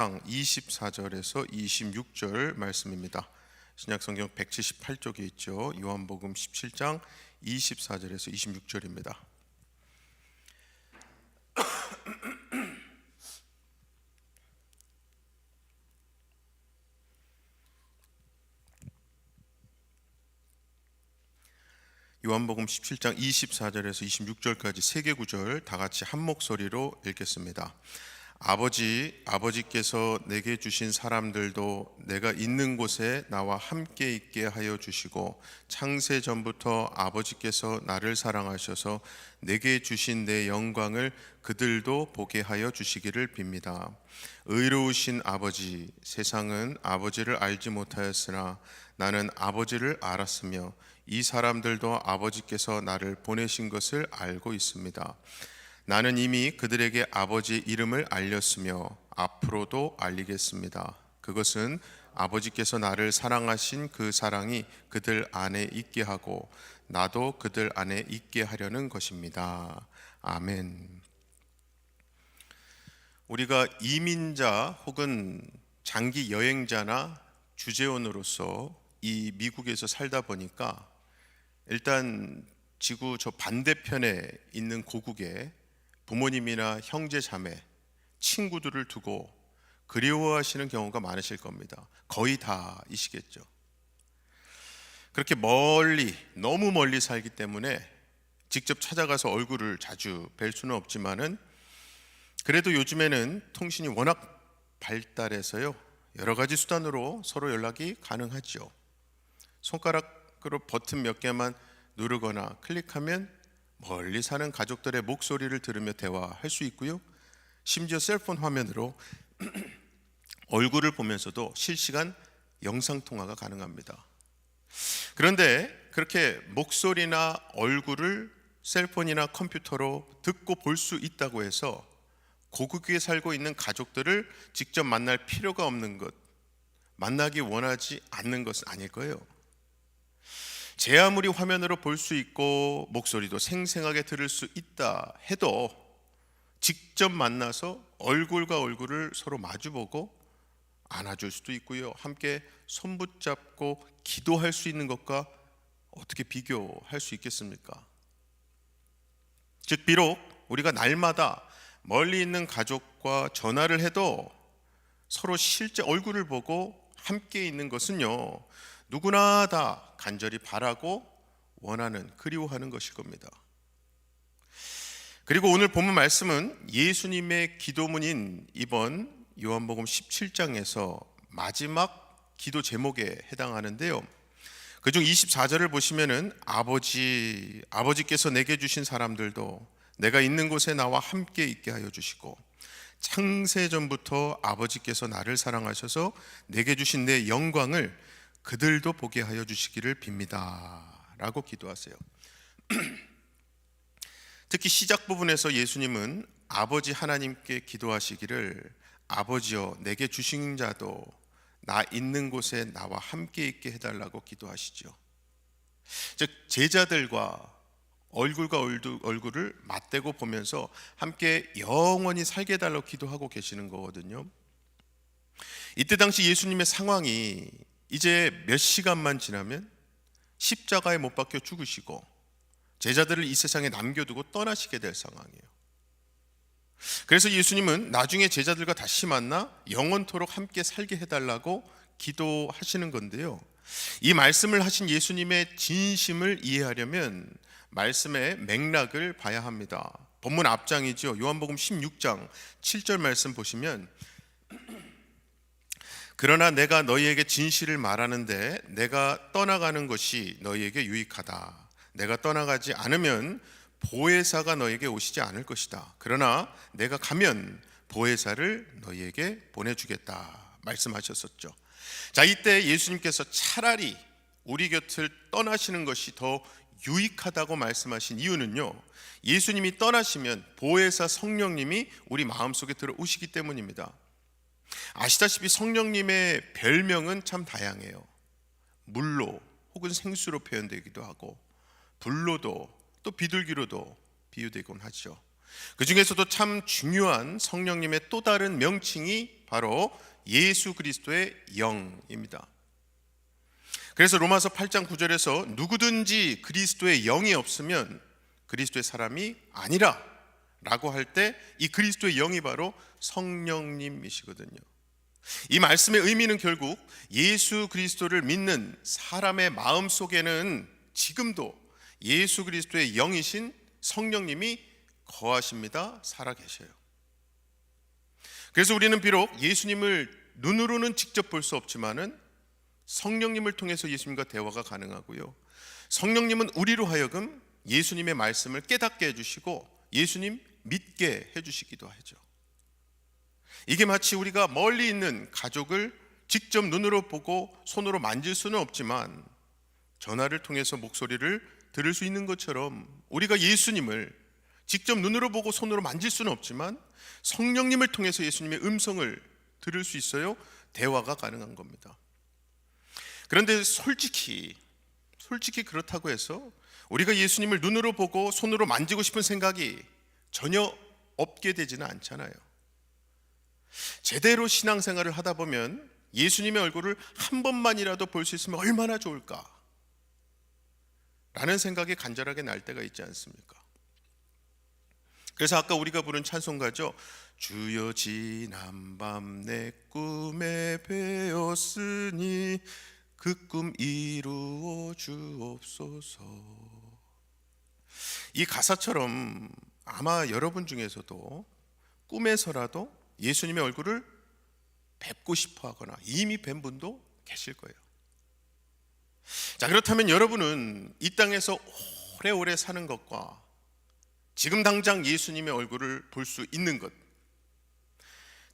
24절에서 26절 말씀입니다. 신약성경 178쪽에 있죠. 요한복음 17장 24절에서 26절입니다. 요한복음 17장 24절에서 26절까지 세 개 구절 다 같이 한 목소리로 읽겠습니다. 아버지께서 내게 주신 사람들도 내가 있는 곳에 나와 함께 있게 하여 주시고 창세 전부터 아버지께서 나를 사랑하셔서 내게 주신 내 영광을 그들도 보게 하여 주시기를 빕니다. 의로우신 아버지, 세상은 아버지를 알지 못하였으나 나는 아버지를 알았으며 이 사람들도 아버지께서 나를 보내신 것을 알고 있습니다. 나는 이미 그들에게 아버지의 이름을 알렸으며 앞으로도 알리겠습니다. 그것은 아버지께서 나를 사랑하신 그 사랑이 그들 안에 있게 하고 나도 그들 안에 있게 하려는 것입니다. 아멘. 우리가 이민자 혹은 장기 여행자나 주재원으로서 이 미국에서 살다 보니까 일단 지구 저 반대편에 있는 고국에 부모님이나 형제 자매, 친구들을 두고 그리워하시는 경우가 많으실 겁니다. 거의 다이시겠죠. 그렇게 멀리, 너무 멀리 살기 때문에 직접 찾아가서 얼굴을 자주 뵐 수는 없지만은 그래도 요즘에는 통신이 워낙 발달해서요, 여러 가지 수단으로 서로 연락이 가능하죠. 손가락으로 버튼 몇 개만 누르거나 클릭하면 멀리 사는 가족들의 목소리를 들으며 대화할 수 있고요, 심지어 셀폰 화면으로 얼굴을 보면서도 실시간 영상통화가 가능합니다. 그런데 그렇게 목소리나 얼굴을 셀폰이나 컴퓨터로 듣고 볼 수 있다고 해서 고국에 살고 있는 가족들을 직접 만날 필요가 없는 것, 만나기 원하지 않는 것은 아닐 거예요. 제 아무리 화면으로 볼 수 있고 목소리도 생생하게 들을 수 있다 해도 직접 만나서 얼굴과 얼굴을 서로 마주보고 안아줄 수도 있고요, 함께 손붙잡고 기도할 수 있는 것과 어떻게 비교할 수 있겠습니까? 즉 비록 우리가 날마다 멀리 있는 가족과 전화를 해도 서로 실제 얼굴을 보고 함께 있는 것은요, 누구나 다 간절히 바라고 원하는, 그리워하는 것일 겁니다. 그리고 오늘 본문 말씀은 예수님의 기도문인 이번 요한복음 17장에서 마지막 기도 제목에 해당하는데요, 그중 24절을 보시면은 아버지께서 내게 주신 사람들도 내가 있는 곳에 나와 함께 있게 하여 주시고 창세 전부터 아버지께서 나를 사랑하셔서 내게 주신 내 영광을 그들도 보게 하여 주시기를 빕니다 라고 기도하세요. 특히 시작 부분에서 예수님은 아버지 하나님께 기도하시기를 아버지여 내게 주신 자도 나 있는 곳에 나와 함께 있게 해달라고 기도하시죠. 즉 제자들과 얼굴과 얼굴을 맞대고 보면서 함께 영원히 살게 해달라고 기도하고 계시는 거거든요. 이때 당시 예수님의 상황이 이제 몇 시간만 지나면 십자가에 못 박혀 죽으시고 제자들을 이 세상에 남겨두고 떠나시게 될 상황이에요. 그래서 예수님은 나중에 제자들과 다시 만나 영원토록 함께 살게 해달라고 기도하시는 건데요, 이 말씀을 하신 예수님의 진심을 이해하려면 말씀의 맥락을 봐야 합니다. 본문 앞장이죠. 요한복음 16장 7절 말씀 보시면 그러나 내가 너희에게 진실을 말하는데 내가 떠나가는 것이 너희에게 유익하다. 내가 떠나가지 않으면 보혜사가 너희에게 오시지 않을 것이다. 그러나 내가 가면 보혜사를 너희에게 보내주겠다 말씀하셨었죠. 자, 이때 예수님께서 차라리 우리 곁을 떠나시는 것이 더 유익하다고 말씀하신 이유는요, 예수님이 떠나시면 보혜사 성령님이 우리 마음속에 들어오시기 때문입니다. 아시다시피 성령님의 별명은 참 다양해요. 물로 혹은 생수로 표현되기도 하고 불로도 또 비둘기로도 비유되곤 하죠. 그 중에서도 참 중요한 성령님의 또 다른 명칭이 바로 예수 그리스도의 영입니다. 그래서 로마서 8장 9절에서 누구든지 그리스도의 영이 없으면 그리스도의 사람이 아니라 라고 할 때 이 그리스도의 영이 바로 성령님이시거든요. 이 말씀의 의미는 결국 예수 그리스도를 믿는 사람의 마음 속에는 지금도 예수 그리스도의 영이신 성령님이 거하십니다. 살아계셔요. 그래서 우리는 비록 예수님을 눈으로는 직접 볼 수 없지만은 성령님을 통해서 예수님과 대화가 가능하고요, 성령님은 우리로 하여금 예수님의 말씀을 깨닫게 해주시고 예수님 믿게 해주시기도 하죠. 이게 마치 우리가 멀리 있는 가족을 직접 눈으로 보고 손으로 만질 수는 없지만 전화를 통해서 목소리를 들을 수 있는 것처럼, 우리가 예수님을 직접 눈으로 보고 손으로 만질 수는 없지만 성령님을 통해서 예수님의 음성을 들을 수 있어요. 대화가 가능한 겁니다. 그런데 솔직히 그렇다고 해서 우리가 예수님을 눈으로 보고 손으로 만지고 싶은 생각이 전혀 없게 되지는 않잖아요. 제대로 신앙생활을 하다 보면 예수님의 얼굴을 한 번만이라도 볼 수 있으면 얼마나 좋을까 라는 생각이 간절하게 날 때가 있지 않습니까? 그래서 아까 우리가 부른 찬송가죠. 주여 지난밤 내 꿈에 배었으니 그 꿈 이루어 주옵소서. 이 가사처럼 아마 여러분 중에서도 꿈에서라도 예수님의 얼굴을 뵙고 싶어 하거나 이미 뵌 분도 계실 거예요. 자, 그렇다면 여러분은 이 땅에서 오래오래 사는 것과 지금 당장 예수님의 얼굴을 볼 수 있는 것,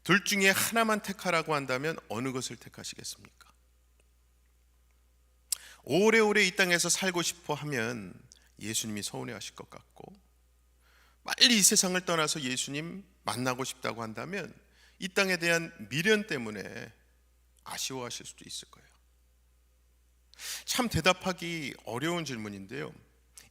둘 중에 하나만 택하라고 한다면 어느 것을 택하시겠습니까? 오래오래 이 땅에서 살고 싶어 하면 예수님이 서운해하실 것 같고, 빨리 이 세상을 떠나서 예수님 만나고 싶다고 한다면 이 땅에 대한 미련 때문에 아쉬워하실 수도 있을 거예요. 참 대답하기 어려운 질문인데요,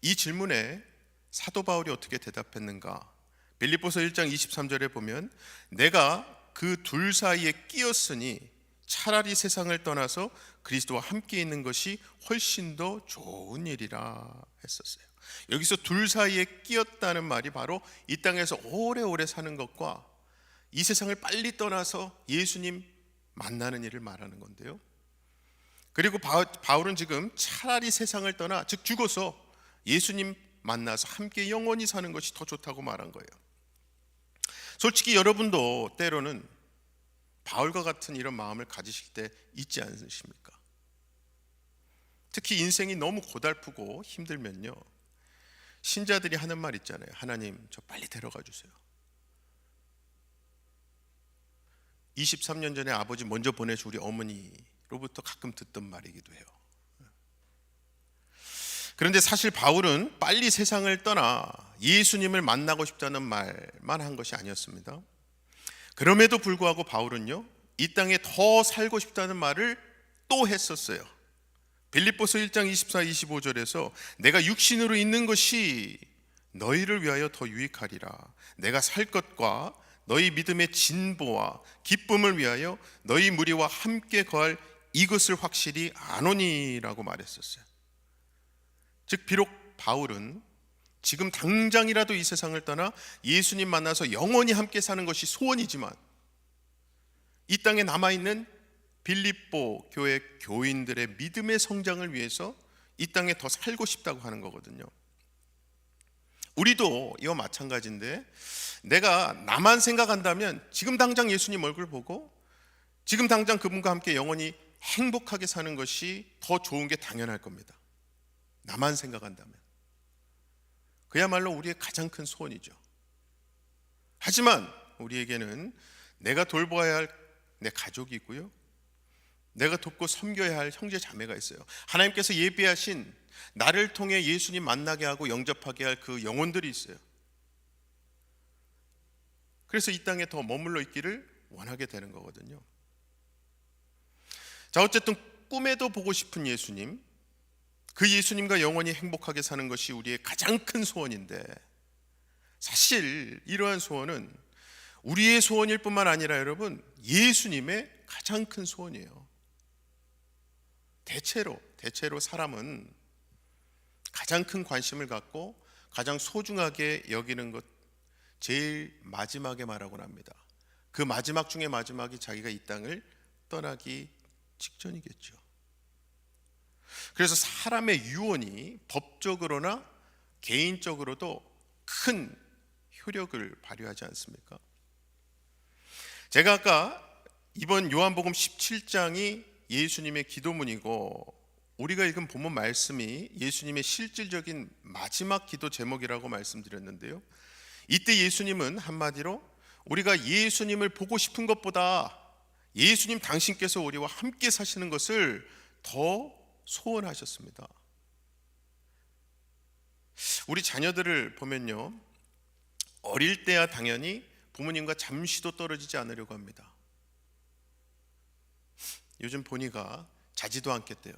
이 질문에 사도 바울이 어떻게 대답했는가? 빌립보서 1장 23절에 보면 내가 그 둘 사이에 끼었으니 차라리 세상을 떠나서 그리스도와 함께 있는 것이 훨씬 더 좋은 일이라 했었어요. 여기서 둘 사이에 끼었다는 말이 바로 이 땅에서 오래오래 사는 것과 이 세상을 빨리 떠나서 예수님 만나는 일을 말하는 건데요, 그리고 바울은 지금 차라리 세상을 떠나, 즉 죽어서 예수님 만나서 함께 영원히 사는 것이 더 좋다고 말한 거예요. 솔직히 여러분도 때로는 바울과 같은 이런 마음을 가지실 때 있지 않으십니까? 특히 인생이 너무 고달프고 힘들면요, 신자들이 하는 말 있잖아요. 하나님, 저 빨리 데려가 주세요. 23년 전에 아버지 먼저 보내신 우리 어머니로부터 가끔 듣던 말이기도 해요. 그런데 사실 바울은 빨리 세상을 떠나 예수님을 만나고 싶다는 말만 한 것이 아니었습니다. 그럼에도 불구하고 바울은요, 이 땅에 더 살고 싶다는 말을 또 했었어요. 빌립보서 1장 24, 25절에서 내가 육신으로 있는 것이 너희를 위하여 더 유익하리라. 내가 살 것과 너희 믿음의 진보와 기쁨을 위하여 너희 무리와 함께 거할 이것을 확실히 아노니라고 말했었어요. 즉 비록 바울은 지금 당장이라도 이 세상을 떠나 예수님 만나서 영원히 함께 사는 것이 소원이지만 이 땅에 남아있는 빌립보 교회 교인들의 믿음의 성장을 위해서 이 땅에 더 살고 싶다고 하는 거거든요. 우리도 이와 마찬가지인데, 내가 나만 생각한다면 지금 당장 예수님 얼굴 보고 지금 당장 그분과 함께 영원히 행복하게 사는 것이 더 좋은 게 당연할 겁니다. 나만 생각한다면 그야말로 우리의 가장 큰 소원이죠. 하지만 우리에게는 내가 돌보아야 할 내 가족이 있고요, 내가 돕고 섬겨야 할 형제 자매가 있어요. 하나님께서 예비하신 나를 통해 예수님 만나게 하고 영접하게 할 그 영혼들이 있어요. 그래서 이 땅에 더 머물러 있기를 원하게 되는 거거든요. 자, 어쨌든 꿈에도 보고 싶은 예수님, 그 예수님과 영원히 행복하게 사는 것이 우리의 가장 큰 소원인데, 사실 이러한 소원은 우리의 소원일 뿐만 아니라 여러분, 예수님의 가장 큰 소원이에요. 대체로 사람은 가장 큰 관심을 갖고 가장 소중하게 여기는 것, 제일 마지막에 말하곤 합니다. 그 마지막 중에 마지막이 자기가 이 땅을 떠나기 직전이겠죠. 그래서 사람의 유언이 법적으로나 개인적으로도 큰 효력을 발휘하지 않습니까? 제가 아까 이번 요한복음 17장이 예수님의 기도문이고 우리가 읽은 본문 말씀이 예수님의 실질적인 마지막 기도 제목이라고 말씀드렸는데요, 이때 예수님은 한마디로 우리가 예수님을 보고 싶은 것보다 예수님 당신께서 우리와 함께 사시는 것을 더 소원하셨습니다. 우리 자녀들을 보면요, 어릴 때야 당연히 부모님과 잠시도 떨어지지 않으려고 합니다. 요즘 보니까 자지도 않겠대요.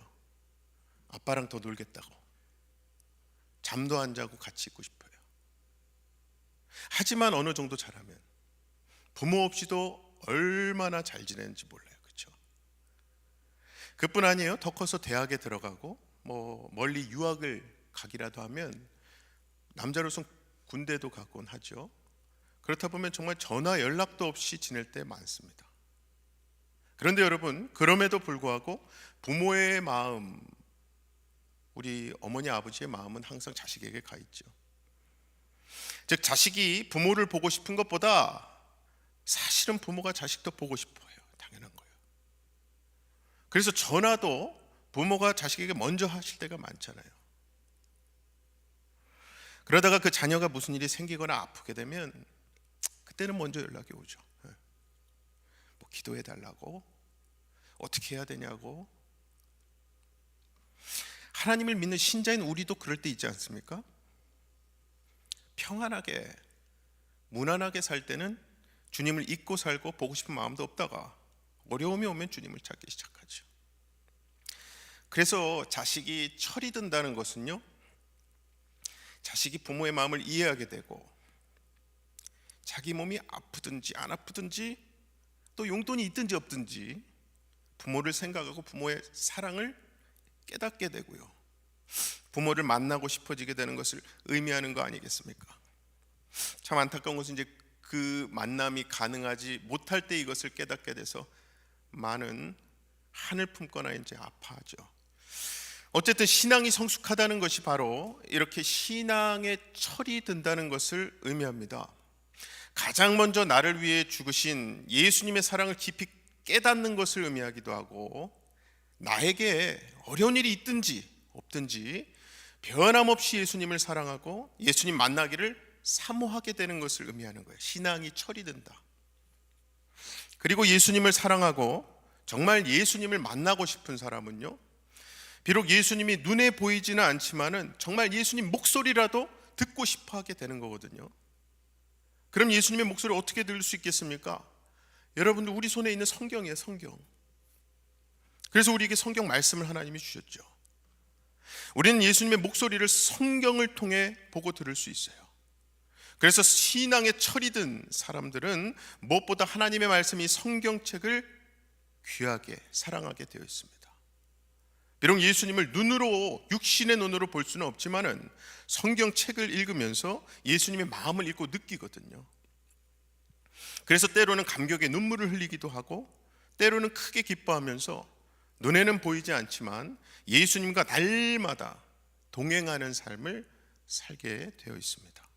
아빠랑 더 놀겠다고. 잠도 안 자고 같이 있고 싶어요. 하지만 어느 정도 자라면 부모 없이도 얼마나 잘 지내는지 몰라요. 그렇죠? 그뿐 아니에요. 더 커서 대학에 들어가고 멀리 유학을 가기라도 하면 남자로서 군대도 가곤 하죠. 그렇다 보면 정말 전화 연락도 없이 지낼 때 많습니다. 그런데 여러분, 그럼에도 불구하고 부모의 마음, 우리 어머니 아버지의 마음은 항상 자식에게 가 있죠. 즉 자식이 부모를 보고 싶은 것보다 사실은 부모가 자식도 보고 싶어요. 당연한 거예요. 그래서 전화도 부모가 자식에게 먼저 하실 때가 많잖아요. 그러다가 그 자녀가 무슨 일이 생기거나 아프게 되면 그때는 먼저 연락이 오죠. 뭐 기도해 달라고, 어떻게 해야 되냐고. 하나님을 믿는 신자인 우리도 그럴 때 있지 않습니까? 평안하게 무난하게 살 때는 주님을 잊고 살고 보고 싶은 마음도 없다가 어려움이 오면 주님을 찾기 시작하죠. 그래서 자식이 철이 든다는 것은요, 자식이 부모의 마음을 이해하게 되고 자기 몸이 아프든지 안 아프든지 또 용돈이 있든지 없든지 부모를 생각하고 부모의 사랑을 깨닫게 되고요, 부모를 만나고 싶어지게 되는 것을 의미하는 거 아니겠습니까? 참 안타까운 것은 이제 그 만남이 가능하지 못할 때 이것을 깨닫게 돼서 많은 한을 품거나 이제 아파하죠. 어쨌든 신앙이 성숙하다는 것이 바로 이렇게 신앙의 철이 든다는 것을 의미합니다. 가장 먼저 나를 위해 죽으신 예수님의 사랑을 깊이 깨닫는 것을 의미하기도 하고, 나에게 어려운 일이 있든지 없든지 변함없이 예수님을 사랑하고 예수님 만나기를 사모하게 되는 것을 의미하는 거예요. 신앙이 철이 든다. 그리고 예수님을 사랑하고 정말 예수님을 만나고 싶은 사람은요, 비록 예수님이 눈에 보이지는 않지만은 정말 예수님 목소리라도 듣고 싶어 하게 되는 거거든요. 그럼 예수님의 목소리를 어떻게 들을 수 있겠습니까? 여러분들, 우리 손에 있는 성경이에요, 성경. 그래서 우리에게 성경 말씀을 하나님이 주셨죠. 우리는 예수님의 목소리를 성경을 통해 보고 들을 수 있어요. 그래서 신앙의 철이 든 사람들은 무엇보다 하나님의 말씀이 성경책을 귀하게 사랑하게 되어 있습니다. 비록 예수님을 눈으로, 육신의 눈으로 볼 수는 없지만은 성경책을 읽으면서 예수님의 마음을 읽고 느끼거든요. 그래서 때로는 감격의 눈물을 흘리기도 하고 때로는 크게 기뻐하면서 눈에는 보이지 않지만 예수님과 날마다 동행하는 삶을 살게 되어 있습니다.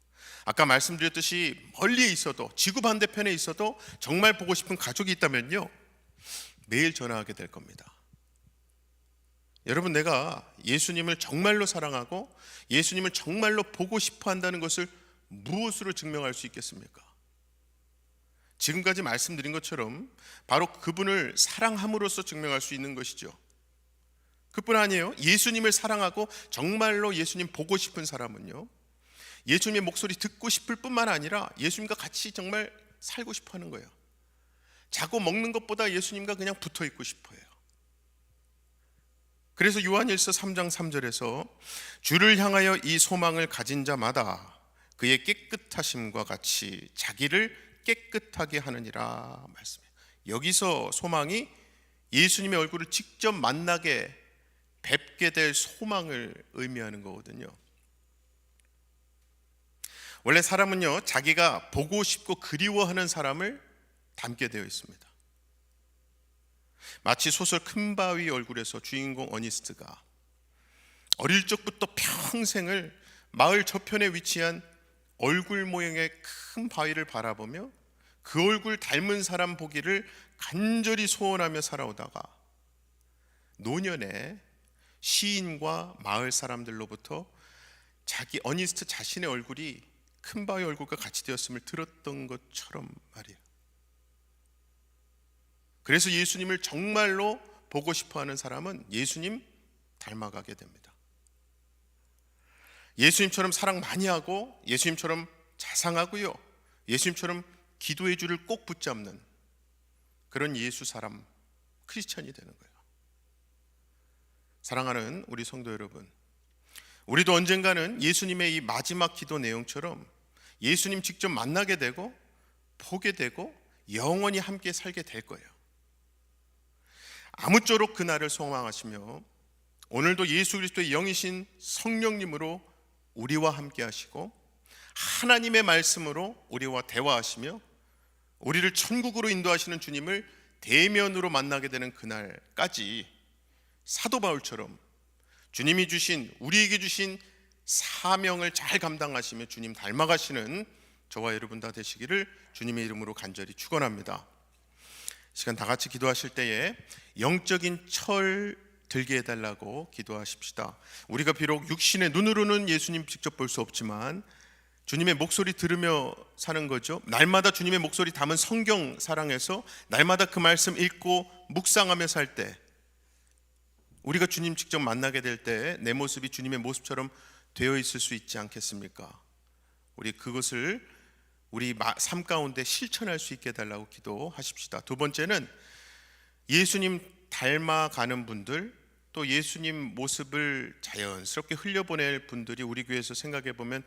아까 말씀드렸듯이 멀리에 있어도, 지구 반대편에 있어도 정말 보고 싶은 가족이 있다면요, 매일 전화하게 될 겁니다. 여러분, 내가 예수님을 정말로 사랑하고 예수님을 정말로 보고 싶어 한다는 것을 무엇으로 증명할 수 있겠습니까? 지금까지 말씀드린 것처럼 바로 그분을 사랑함으로써 증명할 수 있는 것이죠. 그뿐 아니에요. 예수님을 사랑하고 정말로 예수님 보고 싶은 사람은요, 예수님의 목소리 듣고 싶을 뿐만 아니라 예수님과 같이 정말 살고 싶어 하는 거예요. 자고 먹는 것보다 예수님과 그냥 붙어 있고 싶어요. 그래서 요한일서 3장 3절에서 주를 향하여 이 소망을 가진 자마다 그의 깨끗하심과 같이 자기를 깨끗하게 하느니라 말씀해요. 여기서 소망이 예수님의 얼굴을 직접 만나게 뵙게 될 소망을 의미하는 거거든요. 원래 사람은요, 자기가 보고 싶고 그리워하는 사람을 닮게 되어 있습니다. 마치 소설 큰바위 얼굴에서 주인공 어니스트가 어릴 적부터 평생을 마을 저편에 위치한 얼굴 모양의 큰 바위를 바라보며 그 얼굴 닮은 사람 보기를 간절히 소원하며 살아오다가 노년에 시인과 마을 사람들로부터 자기 어니스트 자신의 얼굴이 큰바위 얼굴과 같이 되었음을 들었던 것처럼 말이에요. 그래서 예수님을 정말로 보고 싶어하는 사람은 예수님 닮아가게 됩니다. 예수님처럼 사랑 많이 하고 예수님처럼 자상하고요, 예수님처럼 기도의 줄을 꼭 붙잡는 그런 예수 사람, 크리스찬이 되는 거예요. 사랑하는 우리 성도 여러분, 우리도 언젠가는 예수님의 이 마지막 기도 내용처럼 예수님 직접 만나게 되고 보게 되고 영원히 함께 살게 될 거예요. 아무쪼록 그날을 소망하시며 오늘도 예수 그리스도의 영이신 성령님으로 우리와 함께 하시고 하나님의 말씀으로 우리와 대화하시며 우리를 천국으로 인도하시는 주님을 대면으로 만나게 되는 그날까지 사도 바울처럼 주님이 주신, 우리에게 주신 사명을 잘 감당하시며 주님 닮아가시는 저와 여러분 다 되시기를 주님의 이름으로 간절히 축원합니다. 시간 다 같이 기도하실 때에 영적인 철 들게 해달라고 기도하십시다. 우리가 비록 육신의 눈으로는 예수님 직접 볼 수 없지만 주님의 목소리 들으며 사는 거죠. 날마다 주님의 목소리 담은 성경 사랑해서 날마다 그 말씀 읽고 묵상하며 살 때, 우리가 주님 직접 만나게 될 때 내 모습이 주님의 모습처럼 되어 있을 수 있지 않겠습니까? 우리 그것을 우리 삶 가운데 실천할 수 있게 해달라고 기도하십시다. 두 번째는 예수님 닮아가는 분들, 또 예수님 모습을 자연스럽게 흘려보낼 분들이 우리 교회에서 생각해 보면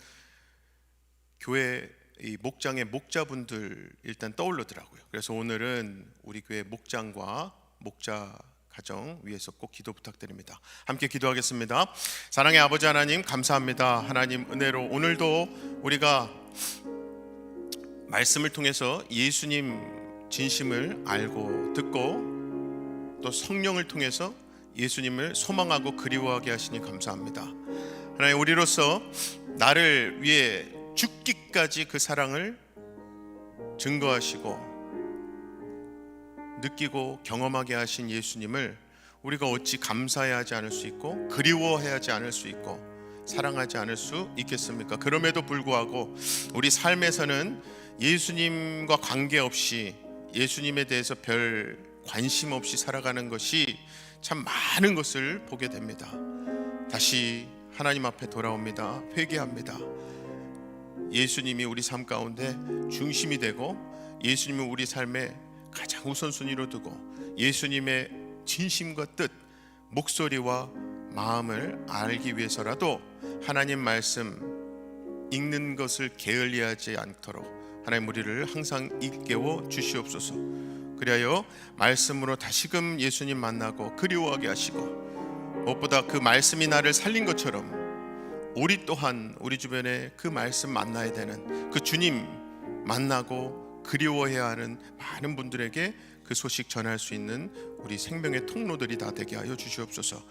교회 이 목장의 목자분들 일단 떠오르더라고요. 그래서 오늘은 우리 교회 목장과 목자 가정 위해서 꼭 기도 부탁드립니다. 함께 기도하겠습니다. 사랑의 아버지 하나님, 감사합니다. 하나님 은혜로 오늘도 우리가 말씀을 통해서 예수님 진심을 알고 듣고 또 성령을 통해서 예수님을 소망하고 그리워하게 하시니 감사합니다. 하나님, 우리로서 나를 위해 죽기까지 그 사랑을 증거하시고 느끼고 경험하게 하신 예수님을 우리가 어찌 감사해야 하지 않을 수 있고 그리워해야 하지 않을 수 있고 사랑하지 않을 수 있겠습니까? 그럼에도 불구하고 우리 삶에서는 예수님과 관계없이, 예수님에 대해서 별 관심 없이 살아가는 것이 참 많은 것을 보게 됩니다. 다시 하나님 앞에 돌아옵니다. 회개합니다. 예수님이 우리 삶 가운데 중심이 되고 예수님을 우리 삶의 가장 우선순위로 두고 예수님의 진심과 뜻, 목소리와 마음을 알기 위해서라도 하나님 말씀 읽는 것을 게을리하지 않도록 하나님 우리를 항상 일깨워 주시옵소서. 그리하여 말씀으로 다시금 예수님 만나고 그리워하게 하시고 무엇보다 그 말씀이 나를 살린 것처럼 우리 또한 우리 주변에 그 말씀 만나야 되는, 그 주님 만나고 그리워해야 하는 많은 분들에게 그 소식 전할 수 있는 우리 생명의 통로들이 다 되게 하여 주시옵소서.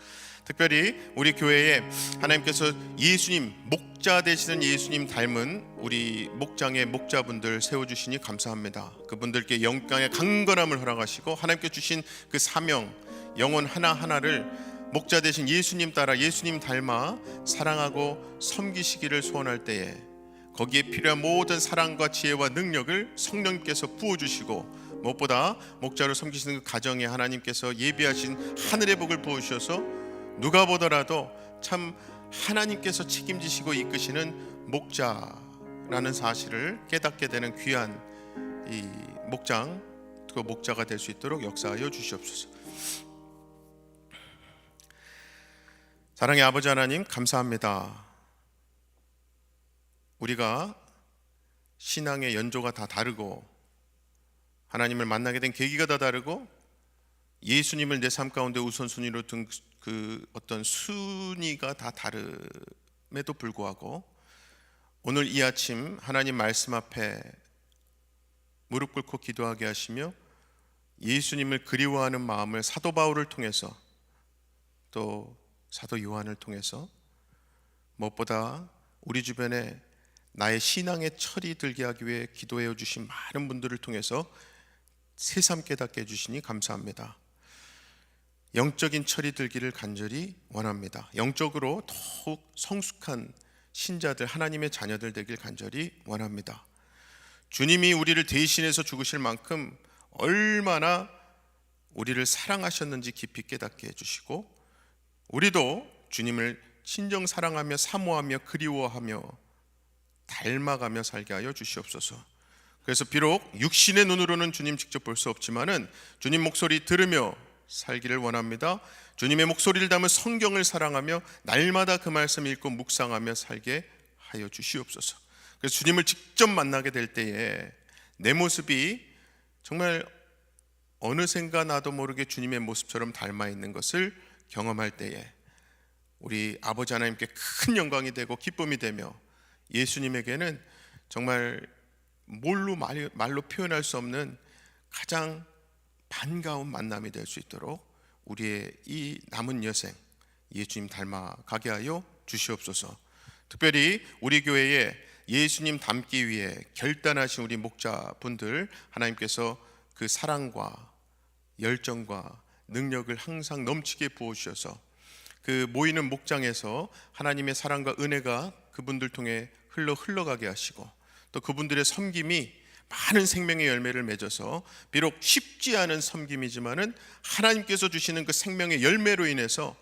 특별히 우리 교회에 하나님께서 예수님, 목자 되시는 예수님 닮은 우리 목장의 목자분들 세워주시니 감사합니다. 그분들께 영광의 강건함을 허락하시고 하나님께 주신 그 사명, 영혼 하나하나를 목자 되신 예수님 따라 예수님 닮아 사랑하고 섬기시기를 소원할 때에 거기에 필요한 모든 사랑과 지혜와 능력을 성령님께서 부어주시고 무엇보다 목자로 섬기시는 그 가정에 하나님께서 예비하신 하늘의 복을 부어주셔서 누가 보더라도 참 하나님께서 책임지시고 이끄시는 목자라는 사실을 깨닫게 되는 귀한 이 목장, 그 목자가 될 수 있도록 역사하여 주시옵소서. 사랑의 아버지 하나님, 감사합니다. 우리가 신앙의 연조가 다 다르고 하나님을 만나게 된 계기가 다 다르고 예수님을 내 삶 가운데 우선순위로 둔 그 어떤 순위가 다 다름에도 불구하고 오늘 이 아침 하나님 말씀 앞에 무릎 꿇고 기도하게 하시며 예수님을 그리워하는 마음을 사도 바울을 통해서 또 사도 요한을 통해서 무엇보다 우리 주변에 나의 신앙의 철이 들게 하기 위해 기도해 주신 많은 분들을 통해서 새삼 깨닫게 해주시니 감사합니다. 영적인 철이 들기를 간절히 원합니다. 영적으로 더욱 성숙한 신자들, 하나님의 자녀들 되길 간절히 원합니다. 주님이 우리를 대신해서 죽으실 만큼 얼마나 우리를 사랑하셨는지 깊이 깨닫게 해주시고 우리도 주님을 친정 사랑하며 사모하며 그리워하며 닮아가며 살게 하여 주시옵소서. 그래서 비록 육신의 눈으로는 주님 직접 볼 수 없지만은 주님 목소리 들으며 살기를 원합니다. 주님의 목소리를 담은 성경을 사랑하며 날마다 그 말씀 읽고 묵상하며 살게 하여 주시옵소서. 그래서 주님을 직접 만나게 될 때에 내 모습이 정말 어느샌가 나도 모르게 주님의 모습처럼 닮아 있는 것을 경험할 때에 우리 아버지 하나님께 큰 영광이 되고 기쁨이 되며 예수님에게는 정말 말로 표현할 수 없는 가장 반가운 만남이 될 수 있도록 우리의 이 남은 여생 예수님 닮아가게 하여 주시옵소서. 특별히 우리 교회에 예수님 닮기 위해 결단하신 우리 목자분들 하나님께서 그 사랑과 열정과 능력을 항상 넘치게 부어주셔서 그 모이는 목장에서 하나님의 사랑과 은혜가 그분들 통해 흘러가게 하시고 또 그분들의 섬김이 많은 생명의 열매를 맺어서 비록 쉽지 않은 섬김이지만은 하나님께서 주시는 그 생명의 열매로 인해서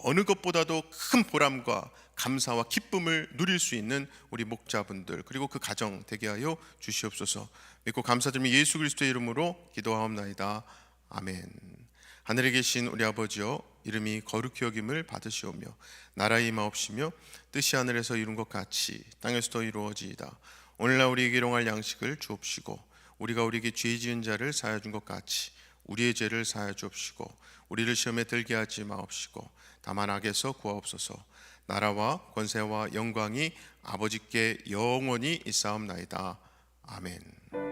어느 것보다도 큰 보람과 감사와 기쁨을 누릴 수 있는 우리 목자분들 그리고 그 가정 되게 하여 주시옵소서. 믿고 감사드리며 예수 그리스도의 이름으로 기도하옵나이다. 아멘. 하늘에 계신 우리 아버지여, 이름이 거룩히 여김을 받으시오며 나라의 임하옵시며 뜻이 하늘에서 이룬 것 같이 땅에서도 이루어지이다. 오늘날 우리에게 일용할 양식을 주옵시고 우리가 우리에게 죄 지은 자를 사하여 준 것 같이 우리의 죄를 사하여 주옵시고 우리를 시험에 들게 하지 마옵시고 다만 악에서 구하옵소서. 나라와 권세와 영광이 아버지께 영원히 있사옵나이다. 아멘.